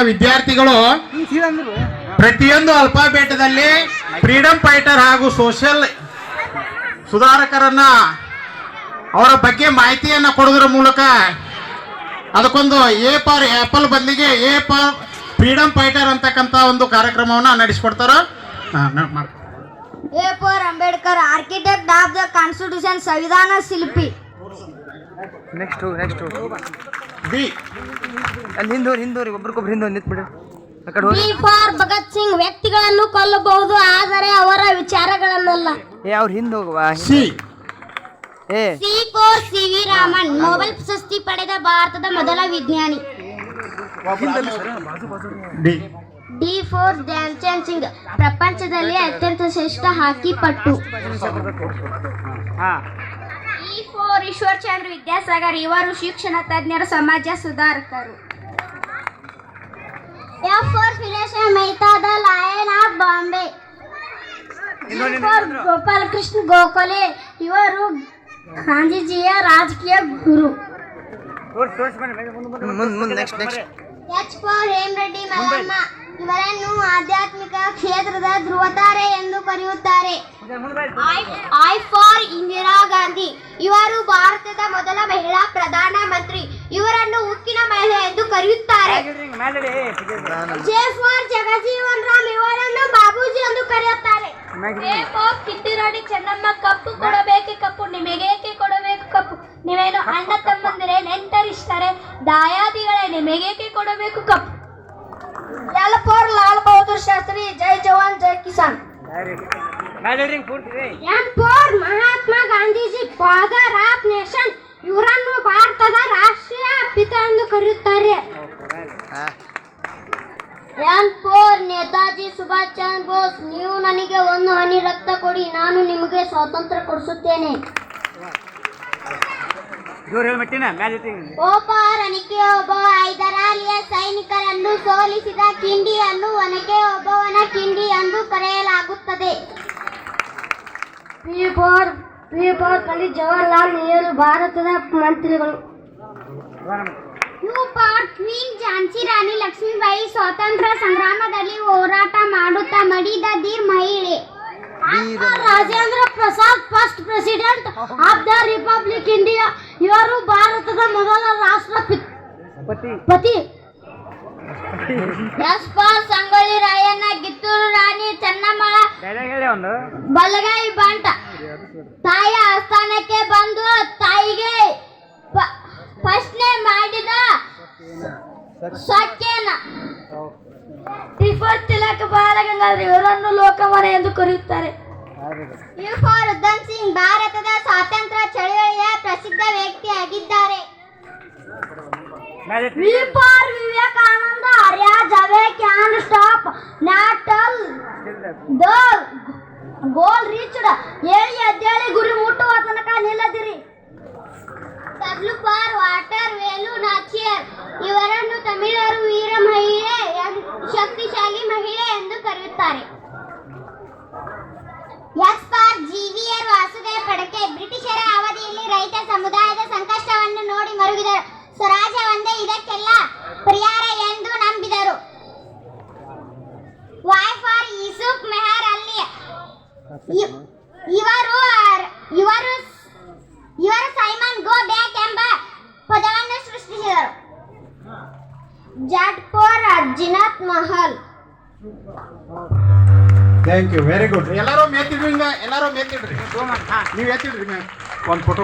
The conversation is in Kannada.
ವಿದ್ಯಾರ್ಥಿಗಳು ಪ್ರತಿಯೊಂದು ಅಲ್ಫಾಬೆಟ್ದಲ್ಲಿ ಫ್ರೀಡಂ ಫೈಟರ್ ಹಾಗೂ ಸೋಷಿಯಲ್ ಸುಧಾರಕರನ್ನ ಅವರ ಬಗ್ಗೆ ಮಾಹಿತಿಯನ್ನ ಕೊಡೋದ್ರ ಮೂಲಕ ಅದಕ್ಕೊಂದು ಎ ಫಾರ್ ಆಪಲ್ ಬದಲಿಗೆ ಎ ಫಾರ್ ಫ್ರೀಡಂ ಫೈಟರ್ ಅಂತಕ್ಕಂಥ ಒಂದು ಕಾರ್ಯಕ್ರಮವನ್ನು ನಡೆಸಿಕೊಡ್ತಾರ. A for Ambedkar, architect of the constitution, ಸಂವಿಧಾನ ಶಿಲ್ಪಿ. ನೆಕ್ಸ್ಟ್ ಬಿ ಅಲ್ಲಿ ಹಿಂದೂರಿ ಒಬ್ರಿಗೊಬ್ರು ಹಿಂದೂ ನಿಂತ್ಬಿಡ್ರಿ. ಬಿ ಫಾರ್ ಭಗತ್ ಸಿಂಗ್, ವ್ಯಕ್ತಿಗಳನ್ನು ಕೊಲ್ಲಬಹುದು ಆದರೆ ಅವರ ವಿಚಾರಗಳನ್ನಲ್ಲ. ಅವ್ರು ಹಿಂದೆ ಹೋಗುವ. C C for C V Raman, Nobel ಪ್ರಶಸ್ತಿ ಪಡೆದ ಭಾರತದ ಮೊದಲ ವಿಜ್ಞಾನಿ. D D for Dhyan Chand Singh, ಪ್ರಪಂಚದಲ್ಲಿ ಅತ್ಯಂತ ಶ್ರೇಷ್ಠ ಹಾಕಿ ಪಟು. ಇ ಫಾರ್ ಈಶ್ವರ್ ಚಂದ್ರ ವಿದ್ಯಾಸಾಗರ್, ಇವರು ಶಿಕ್ಷಣ ತಜ್ಞರು, ಸಮಾಜ ಸುಧಾರಕರು. F for Pherozeshah Mehta, the lion of Bombay. For Gopalakrishna Gokhale, ಇವರು ಗಾಂಧೀಜಿಯ ರಾಜಕೀಯ ಗುರು. Next H for Hemareddy Mallamma, ಇವರನ್ನು ಆಧ್ಯಾತ್ಮಿಕ ಕ್ಷೇತ್ರದ ಧ್ರುವತಾರೆ ಎಂದು ಕರೆಯುತ್ತಾರೆ. ಐ ಫಾರ್ ಇಂದಿರಾ ಗಾಂಧಿ, ಇವರು ಭಾರತದ ಮೊದಲ ಮಹಿಳಾ ಪ್ರಧಾನ ಮಂತ್ರಿ, ಇವರನ್ನು ಉಕ್ಕಿನ ಮಹಿಳೆ ಎಂದು ಕರೆಯುತ್ತಾರೆ. ಜೆ ಫಾರ್ ಜಗಜೀವನ್ ರಾಮ್, ಇವರನ್ನು ಬಾಬೂಜಿ ಎಂದು ಕರೆಯುತ್ತಾರೆ. ಎ ಫಾರ್ ಕಿತ್ತೂರಾಣಿ ಚೆನ್ನಮ್ಮ, ಕಪ್ಪು ಕೊಡಬೇಕು ಕಪ್ಪು, ನಿಮಗೇಕೆ ಕೊಡಬೇಕು ಕಪ್ಪು, ನೀವೇನು ಅಣ್ಣ ತಮ್ಮಂದಿರೇ, ನೆಂಟರಿಷ್ಟರೇ, ದಾಯಾದಿಗಳೇ, ನಿಮಗೇಕೆ ಕೊಡಬೇಕು ಕಪ್ಪು. ಎಲ್ ಫಾರ್ ಲಾಲ್ ಬಹದ್ದೂರ್ ಶಾಸ್ತ್ರಿ, ಜೈ ಜವಾನ್ ಜೈ ಕಿಸಾನ್. M for Mahatma Gandhiji, father of nation, ಇವರನ್ನು ಭಾರತದ ರಾಷ್ಟ್ರೀಯ ಪಿತ ಎಂದು ಕರೆಯುತ್ತಾರೆ. ಎನ್ ಫಾರ್ ನೇತಾಜಿ ಸುಭಾಷ್ ಚಂದ್ರ ಬೋಸ್, ನೀವು ನನಗೆ ಒಂದು ಹನಿ ರಕ್ತ ಕೊಡಿ, ನಾನು ನಿಮಗೆ ಸ್ವಾತಂತ್ರ್ಯ ಕೊಡಿಸುತ್ತೇನೆ. ಓ ಫಾರ್ ಅನಿಕೆ, ಒಬ್ಬ ಹೈದರಾಲಿಯ ಸೈನಿಕರನ್ನು ಸೋಲಿಸಿದ ಕಿಂಡಿಯನ್ನು ಒನಕೆ ಒಬ್ಬವನ ಕಿಂಡಿ ಎಂದು ಕರೆಯಲಾಗುತ್ತದೆ. ಪಿ ಫಾರ್ ಪಂಡಿತ್ ಜವಾಹರ್ಲಾಲ್ ನೆಹರು, ಭಾರತದ ಮಂತ್ರಿಗಳು. You for queen Jhansi Rani Lakshmibai, ಸ್ವಾತಂತ್ರ್ಯ ಸಂಗ್ರಾಮದಲ್ಲಿ ಹೋರಾಟ ಮಾಡುತ್ತಾ ಮಡಿದ ಧೀರ್ ಮಹಿಳೆ. Rajendra Prasad, first president of the republic India, ಇವರು ಭಾರತದ ಮೊದಲ ರಾಷ್ಟ್ರಪತಿ. ಎಸ್ ಫಾರ್ ಸಂಗೊಳ್ಳಿ ರಾಯಣ್ಣ, ಕಿತ್ತೂರು ರಾಣಿ ಚೆನ್ನಮ್ಮಳ ಬಲಗೈ ಬಂಟ, ತಾಯಿಯ ಆಸ್ಥಾನಕ್ಕೆ ಬಂದು ತಾಯಿಗೆ ಪ್ರಶ್ನೆ ಮಾಡಿದ ಸಖ್ಯನ. ಟಿಪ್ಪು ತಿಲಕ್ ಬಾಲಗಂಗಾಧರ, ಇವರನ್ನು ಲೋಕಮಾನ್ಯ ಎಂದು ಕರೆಯುತ್ತಾರೆ. ಯು ಫಾರ್ ಉಧಮ್ ಸಿಂಗ್, ಭಾರತದ ಸ್ವಾತಂತ್ರ್ಯ ಚಳವಳಿಯ ಪ್ರಸಿದ್ಧ ವ್ಯಕ್ತಿಯಾಗಿದ್ದಾರೆ. V for Vivekananda, arise awake can stop not till the goal reached, ಹೇಳಿ ಎದ್ದೇಳಿ ಗುರಿ ಮುಟ್ಟುವ ತನಕ ನಿಲ್ಲದಿರಿ. ಡಬ್ಲ್ಯೂ ಫಾರ್ ವಾಟರ್ ವೇಲು ನಾಚಿಯರ್, ಇವರನ್ನು ತಮಿಳರು ವೀರ ಮಹಿಳೆ, ಶಕ್ತಿಶಾಲಿ ಮಹಿಳೆ ಎಂದು ಕರೆಯುತ್ತಾರೆ. ಎಸ್ ಫಾರ್ ಜಿವಿಆರ್ ವಾಸುದೇವ ಫಡ್ಕೆ, ಬ್ರಿಟಿಷರ ಅವಧಿಯಲ್ಲಿ ರೈತ ಸಮುದಾಯದ ಸಂಕಷ್ಟವನ್ನು ನೋಡಿ ಮರುಗಿದರು, ಸ್ವರಾಜ್ಯ ಒಂದೇ ಇದಕ್ಕೆಲ್ಲ ಪರಿಹಾರ ಎಂದು ನಂಬಿದರು. ವೈ ಫಾರ್ ಯೂಸುಫ್ ಮೆಹರ್ ಅಲಿ, ಇವರು ಸೈಮನ್ ಗೋ ಬ್ಯಾಕ್ ಎಂಬ ಪದವನ್ನು ಸೃಷ್ಟಿಸಿದರು. Z for Zeenat Mahal. Thank you, very good. ಎಲ್ಲರೂ ಮೇತಿಡ್ರಿ, ಎಲ್ಲರೂ ಮೇತಿಡ್ರಿ, ನೀವು ಎತ್ತಿಡ್ರಿ ಒಂದು ಫೋಟೋ.